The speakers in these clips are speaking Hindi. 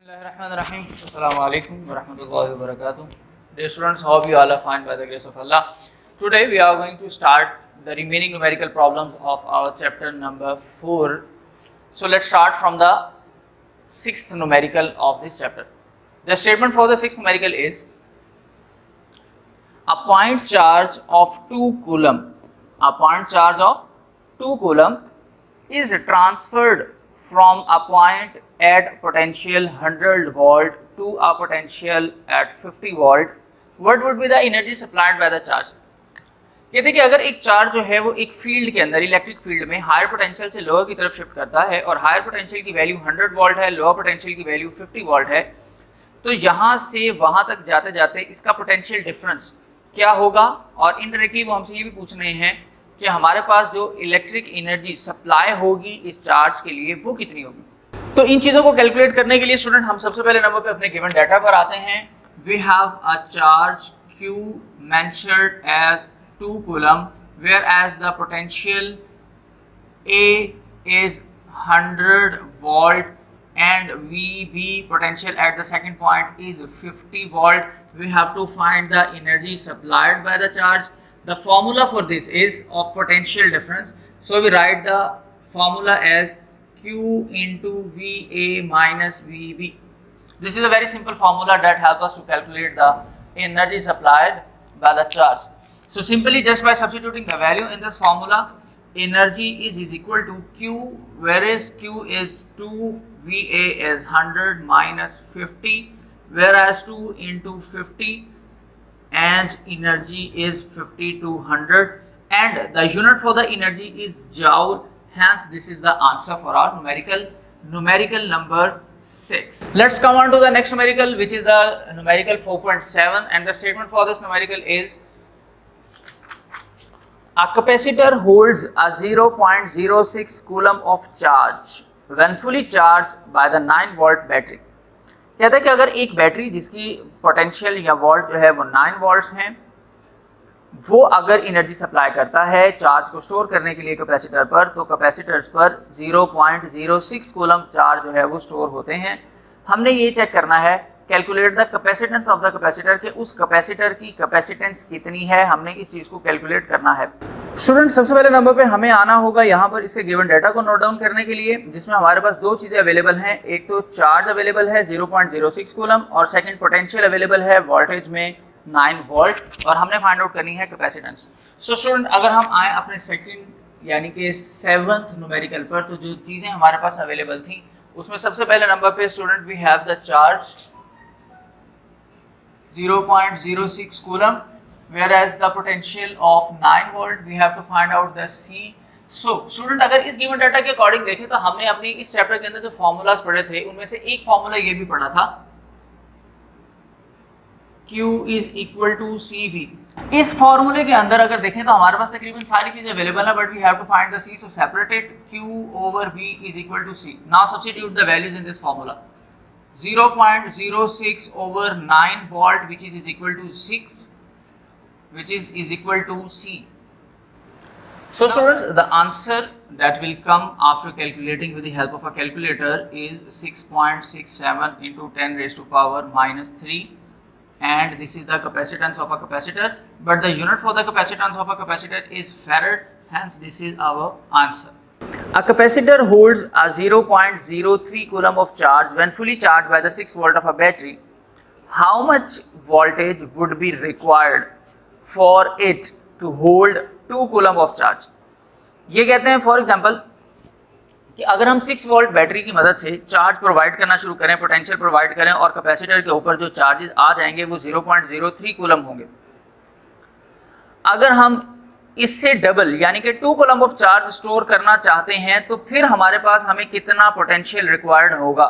Bismillahirrahmanirrahim. Assalamu alaikum wa rahmatullahi wa barakatuh. Dear students, hope you all are fine by the grace of Allah. Today we are going to start the remaining numerical problems of our chapter number 4. So let's start from the sixth numerical of this chapter. The statement for the sixth numerical is a point charge of 2 coulomb. A point charge of 2 coulomb is transferred from a point at potential 100 volt to a potential at 50 volt. What would be the energy supplied by the charge? कहते हैं कि अगर एक चार्ज जो है वो एक फील्ड के अंदर इलेक्ट्रिक फील्ड में हायर पोटेंशियल से लोअर की तरफ शिफ्ट करता है और हायर पोटेंशियल की वैल्यू 100 वोल्ट है, लोअर पोटेंशियल की वैल्यू 50 वोल्ट है, तो यहाँ से वहाँ तक जाते जाते इसका पोटेंशियल डिफरेंस क्या होगा? और इनडायरेक्टली वो हमसे ये भी पूछ रहे हैं कि हमारे पास जो इलेक्ट्रिक एनर्जी सप्लाई होगी इस चार्ज के लिए वो कितनी होगी। तो इन चीज़ों को कैलकुलेट करने के लिए स्टूडेंट हम सबसे पहले नंबर पे अपने गिवन डाटा पर आते हैं। We have a charge Q measured as 2 coulomb whereas the potential A is 100 volt and VB potential at the second point is 50 volt. We have to find the energy supplied by the charge. The formula for this is of potential difference. So we write the formula as Q into VA minus VB. This is a very simple formula that helps us to calculate the energy supplied by the charge. So simply just by substituting the value in this formula, energy is equal to Q, whereas Q is 2, VA is 100 minus 50, whereas 2 into 50 and energy is 50 to 100 and the unit for the energy is joule. Hence this is the answer for our numerical number 6. Let's come on to the next numerical, which is the numerical 4.7, and the statement for this numerical is a capacitor holds a 0.06 coulomb of charge when fully charged by the 9 volt battery. कहता है कि अगर एक बैटरी जिसकी पोटेंशियल या वोल्ट जो है वो 9 वोल्ट्स हैं, वो अगर एनर्जी सप्लाई करता है चार्ज को स्टोर करने के लिए कैपेसिटर पर, तो कैपेसिटर्स पर 0.06 कूलम चार्ज जो है वो स्टोर होते हैं। हमने ये चेक करना है, calculate the capacitance of the capacitor के उस कैपेसिटर की कैपेसिटेंस कितनी है, हमने इस चीज़ को कैलकुलेट करना है। स्टूडेंट सबसे पहले नंबर पे हमें आना होगा यहाँ पर इसके गिवन डाटा को नोट डाउन करने के लिए, जिसमें हमारे पास दो चीज़ें अवेलेबल हैं। एक तो चार्ज अवेलेबल है 0.06 कूलम और सेकंड पोटेंशियल अवेलेबल है वोल्टेज में 9 वोल्ट और हमने फाइंड आउट करनी है कैपेसिटेंस। सो स्टूडेंट अगर हम आए अपने सेकंड यानी कि 7th न्यूमेरिकल पर, तो जो चीज़ें हमारे पास अवेलेबल थी उसमें सबसे पहले नंबर पे student we have the charge 0.06 coulomb whereas the potential of 9 volt. We have to find out the C. So student अगर इस गिवन डाटा के अकॉर्डिंग देखें तो हमने अपनी इस चैप्टर के अंदर जो फॉर्मूलाज पढ़े थे उनमें से एक फॉर्मूला ये भी पढ़ा था, Q is equal to CV. इस फॉर्मूले के अंदर अगर देखें तो हमारे पास तकरीबन सारी चीजें अवेलेबल है, but we have to find the C. So separated Q over V is equal to C. Now substitute the values in this formula. 0.06 over 9 volt which is equal to 6, which is equal to C. So students, the answer that will come after calculating with the help of a calculator is 6.67 into 10 raised to power minus 3, and this is the capacitance of a capacitor, but the unit for the capacitance of a capacitor is farad, hence this is our answer. A capacitor holds a 0.03 coulomb of charge when fully charged by the 6 volt of a battery. How much voltage would be required for it to hold 2 coulomb of charge? ये कहते हैं फॉर एग्जांपल कि अगर हम 6 वोल्ट बैटरी की मदद से चार्ज प्रोवाइड करना शुरू करें, पोटेंशियल प्रोवाइड करें और कैपेसिटर के ऊपर जो चार्जेस आ जाएंगे वो 0.03 कूलम होंगे। अगर हम इससे डबल यानी कि 2 कूलम ऑफ चार्ज स्टोर करना चाहते हैं तो फिर हमारे पास हमें कितना पोटेंशियल रिक्वायर्ड होगा।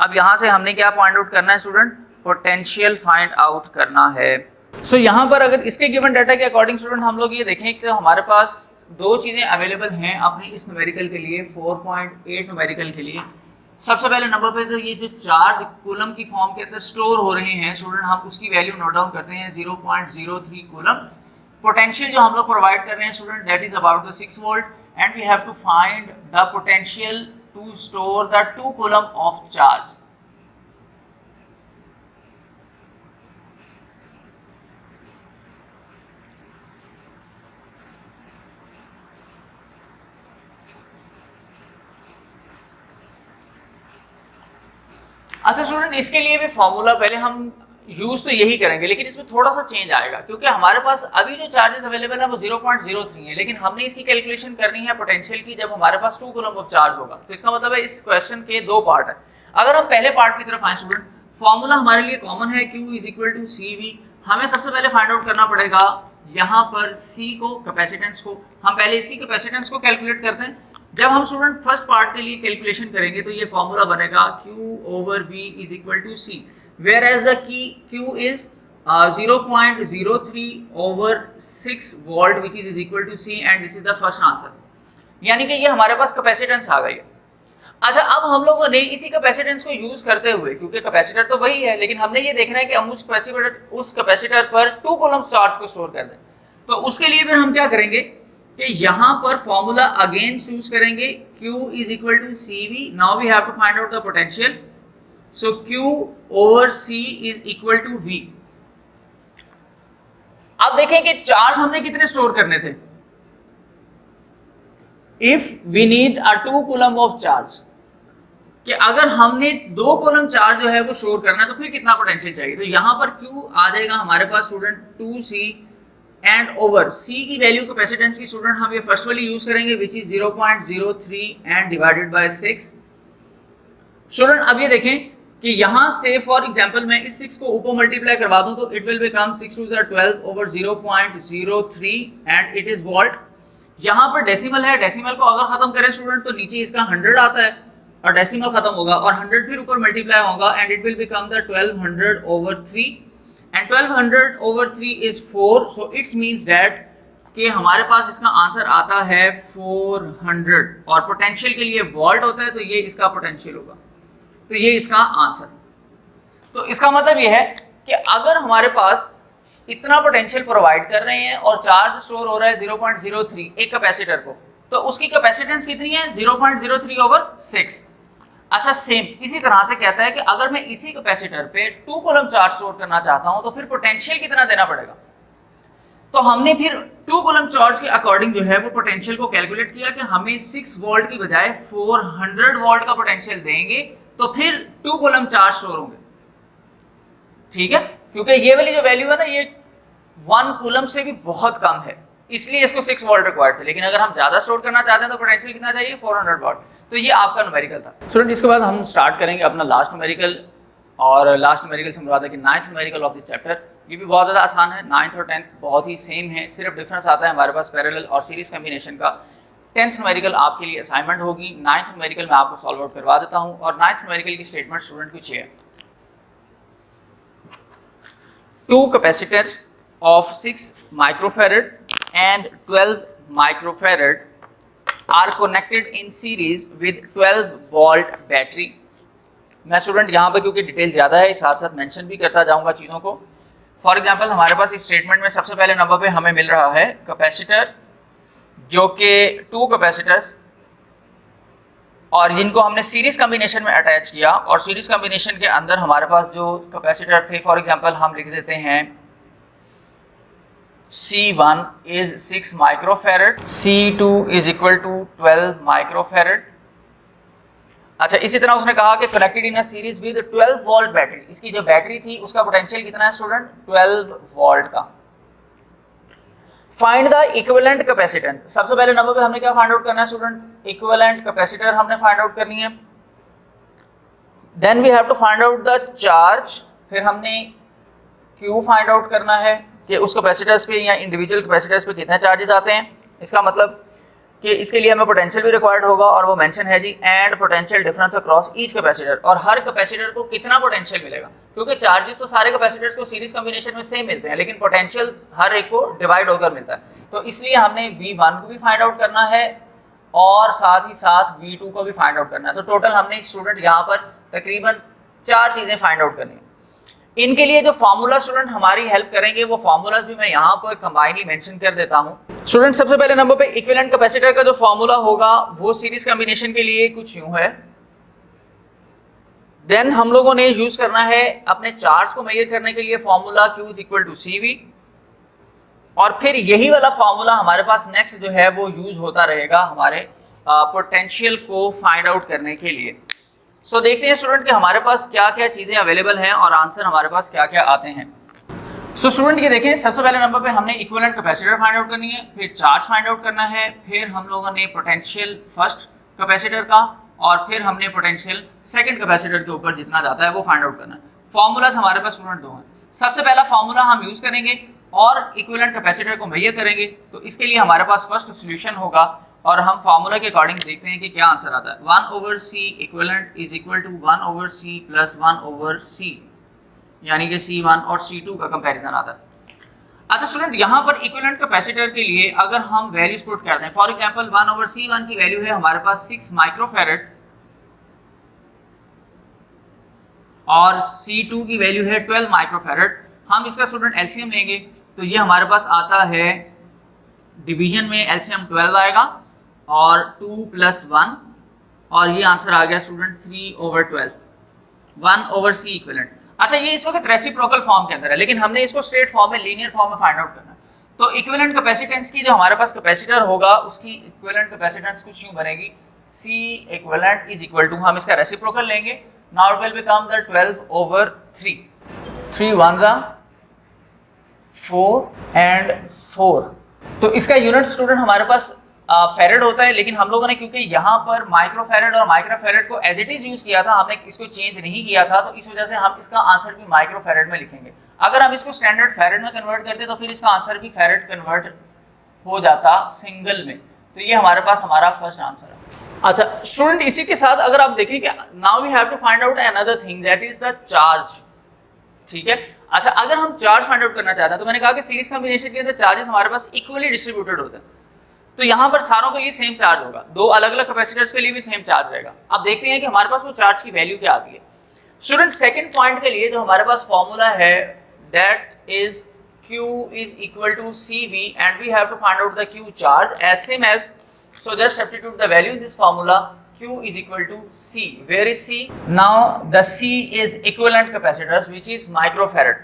अब यहाँ से हमने क्या फाइंड आउट करना है स्टूडेंट? पोटेंशियल फाइंड आउट करना है। सो यहाँ पर अगर इसके गिवन डाटा के अकॉर्डिंग स्टूडेंट हम लोग ये देखें कि हमारे पास दो चीज़ें अवेलेबल हैं अपनी इस न्यूमेरिकल के लिए, 4.8 न्यूमेरिकल के लिए। सबसे पहले नंबर पे तो ये जो चार्ज कूलम की फॉर्म के अंदर स्टोर हो रहे हैं स्टूडेंट, हम उसकी वैल्यू नोट डाउन करते हैं 0.03 कूलम। पोटेंशियल जो हम लोग प्रोवाइड कर रहे हैं student that is about the 6 volt and we have to find the potential to store the 2 coulomb of charge. अच्छा स्टूडेंट, इसके लिए भी फॉर्मूला पहले हम यूज तो यही करेंगे, लेकिन इसमें थोड़ा सा चेंज आएगा, क्योंकि हमारे पास अभी जो चार्जेस अवेलेबल है वो 0.03 है, लेकिन हमने इसकी कैलकुलेशन करनी है पोटेंशियल की जब हमारे पास 2 कूलम ऑफ चार्ज होगा। तो इसका मतलब है इस क्वेश्चन के 2 पार्ट है। अगर हम पहले पार्ट की तरफ आए स्टूडेंट, फॉर्मूला हमारे लिए कॉमन है, Q is equal to CV। हमें सबसे पहले फाइंड आउट करना पड़ेगा यहाँ पर C को, कैपेसिटेंस को। हम पहले इसकी कैपेसिटेंस को कैलकुलेट करते हैं। जब हम स्टूडेंट फर्स्ट पार्ट के लिए कैलकुलेशन करेंगे तो ये फॉर्मूला बनेगा Q over V is equal to C, whereas the Q is 0.03 over 6 volt which is equal to C, and this is the first answer। यानी कि ये हमारे पास कैपेसिटेंस आ गई है। अच्छा, अब हम लोगों ने इसी कैपेसिटेंस को यूज करते हुए, क्योंकि कैपेसिटर तो वही है, लेकिन हमने ये देखना है कि हम उस कैपेसिटर पर 2 कूलम्स चार्ज को स्टोर कर दें। तो उसके लिए फिर हम क्या करेंगे कि यहाँ पर फॉर्मूला अगेन चूज करेंगे, Q is equal to CV। Now we have to find out the potential, so Q over C is equal to V। अब देखें कि चार्ज हमने कितने स्टोर करने थे। If we need a 2 coulomb of charge, कि अगर हमने 2 कूलम चार्ज जो है वो स्टोर करना है तो फिर कितना पोटेंशियल चाहिए। तो यहां पर Q आ जाएगा हमारे पास student 2C, and over C की वैल्यू कैपेसिटेंस की स्टूडेंट हम ये फर्स्ट वाली यूज करेंगे which is 0.03 and divided by 6। Student अब ये देखें कि यहां से फॉर एग्जांपल मैं इस 6 को ऊपर मल्टीप्लाई करवा दूं तो it will become 6 2 12 over 0.03 and it is volt. यहां पर डेसिमल है, डेसिमल को अगर खत्म करें स्टूडेंट तो नीचे इसका 100 आता है और डेसिमल खत्म होगा और 100 फिर ऊपर मल्टीप्लाई होगा and it will become the 1200 over 3, and 1200 over 3 is 4। So it's means that कि हमारे पास इसका आंसर आता है 400, और पोटेंशियल के लिए वोल्ट होता है तो ये इसका पोटेंशियल होगा, तो ये इसका आंसर। तो इसका मतलब ये है कि अगर हमारे पास इतना पोटेंशियल प्रोवाइड कर रहे हैं और चार्ज स्टोर हो रहा है 0.03 एक कैपेसिटर को, तो उसकी कैपेसिटेंस कितनी है 0.03 ओवर 6। अच्छा, सेम इसी तरह से कहता है कि अगर मैं इसी कैपेसिटर पे 2 कूलम चार्ज स्टोर करना चाहता हूं तो फिर पोटेंशियल कितना देना पड़ेगा। तो हमने फिर 2 कूलम चार्ज के अकॉर्डिंग जो है वो पोटेंशियल को कैलकुलेट किया कि हमें 6 वोल्ट की बजाय 400 वोल्ट का पोटेंशियल देंगे तो फिर 2 कूलम चार्ज स्टोर होंगे। ठीक है, क्योंकि ये वाली जो वैल्यू है ना ये 1 कूलम से भी बहुत कम है, इसलिए इसको 6 वोल्ट रिक्वायर्ड थे। लेकिन अगर हम ज्यादा स्टोर करना चाहते हैं तो पोटेंशियल कितना चाहिए 400 वोल्ट। तो ये आपका न्यूमेरिकल था स्टूडेंट। इसके बाद हम स्टार्ट करेंगे अपना लास्ट न्यूमेरिकल, और लास्ट न्यूमेरिकल से मुराद है कि 9th numerical of this chapter. ये भी बहुत ज़्यादा आसान है, 9th और 10th बहुत ही सेम है, सिर्फ डिफरेंस आता है हमारे पास पैरेलल और सीरीज कम्बिनेशन का। 10th न्यूमेरिकल आपके लिए असाइनमेंट होगी, 9th न्यूमेरिकल मैं आपको सॉल्व आउट करवा देता हूँ। और 9th न्यूमेरिकल की स्टेटमेंट स्टूडेंट कुछ है, 2 capacitor of 6 microfarad and 12 microfarad are connected in series with 12 volt battery। मैं स्टूडेंट यहाँ पर क्योंकि डिटेल ज़्यादा है साथ साथ मेंशन भी करता जाऊँगा चीज़ों को। फॉर एग्जांपल हमारे पास इस स्टेटमेंट में सबसे पहले नंबर पे हमें मिल रहा है कैपेसिटर, जो कि 2 कैपेसिटर्स और जिनको हमने सीरीज कम्बिनेशन में अटैच किया, और सीरीज कम्बिनेशन के अंदर हमारे पास जो कैपेसिटर थे फॉर एग्जांपल हम लिख देते हैं C1 is 6 microfarad, C2 is equal to 12 microfarad। अच्छा, इसी तरह उसने कहा कि connected in a series with 12 volt battery. इसकी जो बैटरी थी उसका पोटेंशियल कितना है स्टूडेंट 12 वोल्ट का। Find the equivalent capacitance. सबसे पहले नंबर पे हमने क्या फाइंड आउट करना है स्टूडेंट, इक्विवेलेंट कैपेसिटर हमने फाइंड आउट करनी है। Then we have to find out the charge, फिर हमने Q फाइंड आउट करना है कि उस कैपेसिटर्स पे या इंडिविजुअल कैपेसिटर्स पे कितने चार्जेस आते हैं। इसका मतलब कि इसके लिए हमें पोटेंशियल भी रिक्वायर्ड होगा और वो मेंशन है जी, and potential difference across each capacitor. और हर कैपेसिटर को कितना पोटेंशियल मिलेगा, क्योंकि चार्जेस तो सारे कैपेसिटर्स को सीरीज कॉम्बिनेशन में सेम मिलते हैं, लेकिन पोटेंशियल हर एक को डिवाइड होकर मिलता है। तो इसलिए हमने V1 को भी फाइंड आउट करना है और साथ ही साथ V2 को भी फाइंड आउट करना है। तो टोटल हमने स्टूडेंट यहाँ पर तकरीबन 4 चीज़ें फाइंड आउट करनी है। इनके लिए जो फार्मूला स्टूडेंट हमारी हेल्प करेंगे वो फार्मूलाज भी मैं यहाँ पर कंबाइनली मेंशन कर देता हूँ। स्टूडेंट सबसे पहले नंबर पे इक्विवेलेंट कैपेसिटर का जो फार्मूला होगा वो सीरीज कॉम्बिनेशन के लिए कुछ यूं है। देन हम लोगों ने यूज करना है अपने चार्ज को मेजर करने के लिए formula Q is equal to CV, और फिर यही वाला फार्मूला हमारे पास नेक्स्ट जो है वो यूज होता रहेगा हमारे पोटेंशियल को फाइंड आउट करने के लिए। सो देखते हैं स्टूडेंट कि हमारे पास क्या क्या चीजें अवेलेबल हैं और आंसर हमारे पास क्या क्या आते हैं। सो स्टूडेंट ये देखें, सबसे पहले नंबर पे हमने इक्विवेलेंट कैपेसिटर फाइंड आउट करनी है, फिर चार्ज फाइंड आउट करना है, फिर हम लोगों ने पोटेंशियल फर्स्ट कैपेसिटर का और फिर हमने पोटेंशियल सेकंड कैपेसिटर के ऊपर जितना जाता है वो फाइंड आउट करना है। फॉर्मूलाज हमारे पास स्टूडेंट दो हैं। सबसे पहला फॉर्मूला हम यूज करेंगे और इक्विवेलेंट कैपेसिटर को मेजर करेंगे, तो इसके लिए हमारे पास फर्स्ट सॉल्यूशन होगा और हम फार्मूला के अकॉर्डिंग देखते हैं कि क्या आंसर आता है। 1/c equivalent is equal to 1/c plus 1/c, यानी कि C1 और C2 का कंपैरिजन आता है। अच्छा स्टूडेंट, यहाँ पर इक्विवेलेंट कैपेसिटर के लिए अगर हम वैल्यूज पुट करते हैं, फॉर एग्जांपल 1/C1 की वैल्यू है हमारे पास 6 माइक्रोफैरड और C2 की वैल्यू है 12 माइक्रोफैरड। हम इसका स्टूडेंट एलसीएम लेंगे तो ये हमारे पास आता है, डिवीजन में एलसीएम 12 आएगा और 2 + 1 और ये आंसर आ गया स्टूडेंट 3/12, 1/c इक्विवेलेंट। अच्छा, ये इस वक्त रेसिप्रोकल फॉर्म के अंदर है, लेकिन हमने इसको स्ट्रेट फॉर्म में, लीनियर फॉर्म में फाइंड आउट करना है। तो इक्विवेलेंट कैपेसिटेंस की जो हमारे पास कैपेसिटर होगा उसकी इक्विवेलेंट कैपेसिटेंस कुछ यूं बनेगी, C equivalent is equal to, हम इसका रेसिप्रोकल लेंगे, now it will become the 12/3, 3 1s 4 and 4। तो इसका यूनिट स्टूडेंट हमारे पास फेरेड होता है, लेकिन हम लोगों ने क्योंकि यहाँ पर माइक्रोफेरेड और माइक्रोफेरेड को एज इट इज यूज किया था, हमने इसको चेंज नहीं किया था, तो इस वजह से हम इसका आंसर भी माइक्रोफेरेड में लिखेंगे। अगर हम इसको स्टैंडर्ड फेरेड में कन्वर्ट करते तो फिर इसका आंसर भी फेरेड कन्वर्ट हो जाता सिंगल में। तो ये हमारे पास हमारा फर्स्ट आंसर है। अच्छा स्टूडेंट, इसी के साथ अगर आप देखें कि now we have to find out another thing, that is the charge. ठीक है, अच्छा अगर हम चार्ज फाइंड आउट करना चाहते हैं तो मैंने कहा कि सीरीज कॉम्बिनेशन के अंदर चार्जेस हमारे पास इक्वली डिस्ट्रीब्यूटेड होते हैं, तो यहाँ पर सारों के लिए सेम चार्ज होगा, दो अलग अलग कैपेसिटर्स के लिए भी सेम चार्ज रहेगा। अब देखते हैं कि हमारे पास वो चार्ज की वैल्यू क्या आती है। स्टूडेंट, सेकंड पॉइंट के लिए जो हमारे पास फॉर्मूला है that is Q is equal to CV and we have to find out the Q charge as same as, so just substitute the value in this formula, Q is equal to C. Where is C? Now the C is equivalent capacitors which is microfarad.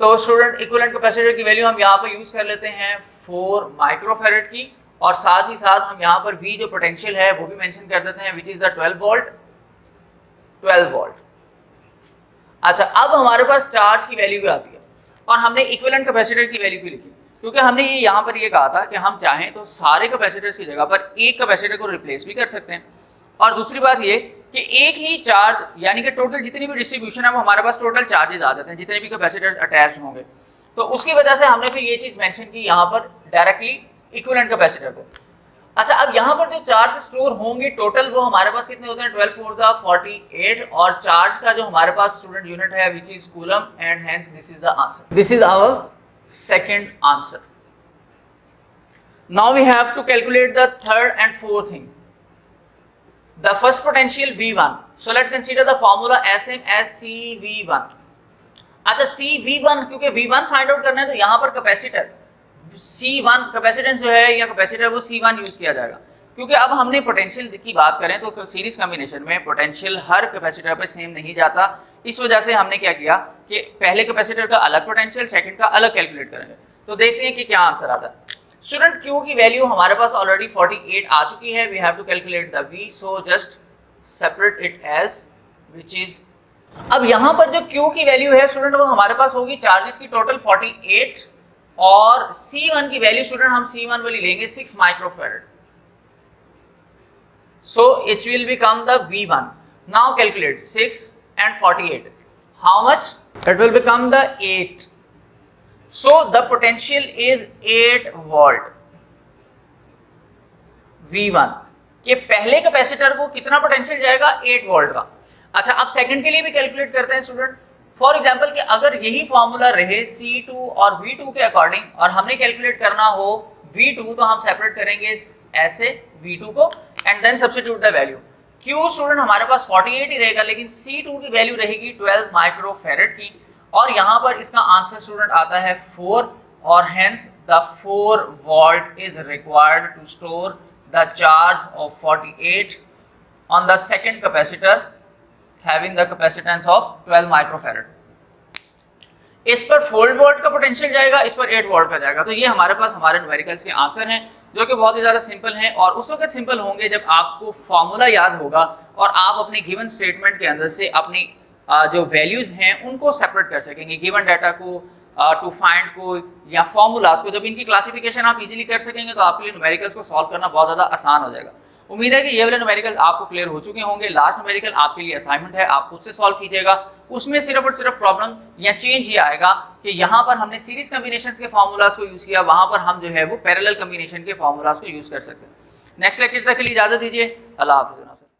तो स्टूडेंट इक्विवेलेंट कैपेसिटर की वैल्यू हम यहाँ पर यूज कर लेते हैं 4 माइक्रोफैरड की, और साथ ही साथ हम यहाँ पर V जो पोटेंशियल है वो भी मेंशन कर देते हैं विच इज द 12 वोल्ट। अच्छा, अब हमारे पास चार्ज की वैल्यू भी आती है और हमने इक्विवेलेंट कैपेसिटर की वैल्यू क्यों लिखी, क्योंकि हमने ये यहाँ पर ये कहा था कि हम चाहें तो सारे कैपेसिटर्स की जगह पर एक कैपेसिटर को रिप्लेस भी कर सकते हैं, और दूसरी बात ये कि एक ही चार्ज यानी कि टोटल जितनी भी डिस्ट्रीब्यूशन है वो हमारे पास टोटल चार्जेस आ जाते हैं जितने भी कैपेसिटर्स अटैच होंगे। तो उसकी वजह से हमने फिर ये चीज़ मेंशन की यहाँ पर डायरेक्टली इक्विवेलेंट कैपेसिटर को। अच्छा, अब यहाँ पर जो चार्ज स्टोर होंगे टोटल वो हमारे पास कितने होते हैं, 12 4 48, और चार्ज का जो हमारे पास स्टूडेंट यूनिट है which is coulomb, and hence this is the answer, this is our second answer. Now we have to calculate the third and fourth thing. The first potential V1. So let's consider the formula same as CV1. अच्छा, CV1 क्योंकि V1 फाइंड आउट करना है तो यहाँ पर कैपेसिटर C1 कैपेसिटेंस जो है या कैपेसिटर वो C1 यूज किया जाएगा, क्योंकि अब हमने पोटेंशियल की बात करें तो सीरीज कॉम्बिनेशन में पोटेंशियल हर कैपेसिटर पे सेम नहीं जाता। इस वजह से हमने क्या किया कि पहले कैपेसिटर का अलग पोटेंशियल, सेकंड का अलग कैलकुलेट करेंगे। तो देखते हैं कि क्या आंसर आता है। स्टूडेंट, Q की वैल्यू हमारे पास ऑलरेडी 48 आ चुकी है, we have to calculate the V, so just separate it as which is, अब यहाँ पर जो Q की वैल्यू है स्टूडेंट वो हमारे पास होगी चार्जेस की टोटल 48, और C1 की वैल्यू स्टूडेंट हम C1 वाली लेंगे 6 microfarad, so it will become the V1. Now calculate 6 and 48. How much? It will become the 8. So the potential is 8 volt. V1 के पहले कैपेसिटर को कितना पोटेंशियल जाएगा, 8 वोल्ट का। अच्छा, अब सेकंड के लिए भी कैलकुलेट करते हैं स्टूडेंट। फॉर एग्जांपल कि अगर यही फॉर्मूला रहे C2 और V2 के अकॉर्डिंग और हमने कैलकुलेट करना हो V2, तो हम सेपरेट करेंगे ऐसे V2 को and then substitute the value. Q student हमारे पास 48 ही रहेगा, लेकिन C2 की वैल्यू रहेगी 12 माइक्रोफैरड की, और यहाँ पर इसका आंसर स्टूडेंट आता है 4, और hence the 4 volt is required to store the charge of 48 on the second capacitor having the capacitance of 12 microfarad. इस पर 4 वोल्ट का पोटेंशियल जाएगा, इस पर 8 वोल्ट का जाएगा। तो ये हमारे पास हमारे न्यूमेरिकल्स के आंसर हैं। जो कि बहुत ही ज़्यादा सिंपल हैं, और उस वक्त सिंपल होंगे जब आपको फॉर्मूला याद होगा और आप अपने गिवन स्टेटमेंट के अंदर से अपनी जो वैल्यूज़ हैं उनको सेपरेट कर सकेंगे, गिवन डाटा को, टू फाइंड को या फॉर्मूलाज को। जब इनकी क्लासिफिकेशन आप इजीली कर सकेंगे तो आपके लिए न्यूमेरिकल्स को सॉल्व करना बहुत ज़्यादा आसान हो जाएगा। उम्मीद है कि ये वाले न्यूमेरिकल आपको क्लियर हो चुके होंगे। लास्ट न्यूमेरिकल आपके लिए असाइनमेंट है, आप खुद से सॉल्व कीजिएगा। उसमें सिर्फ और सिर्फ प्रॉब्लम या चेंज ये आएगा कि यहाँ पर हमने सीरीज कम्बिनेशंस के फार्मूलाज को यूज़ किया, वहाँ पर हम जो है वो पैरेलल कम्बिनेशन के फार्मूलाज को यूज़ कर सकते हैं। नेक्स्ट लेक्चर तक के लिए इजाज़त दीजिए। अल्लाह हाफ़िज़।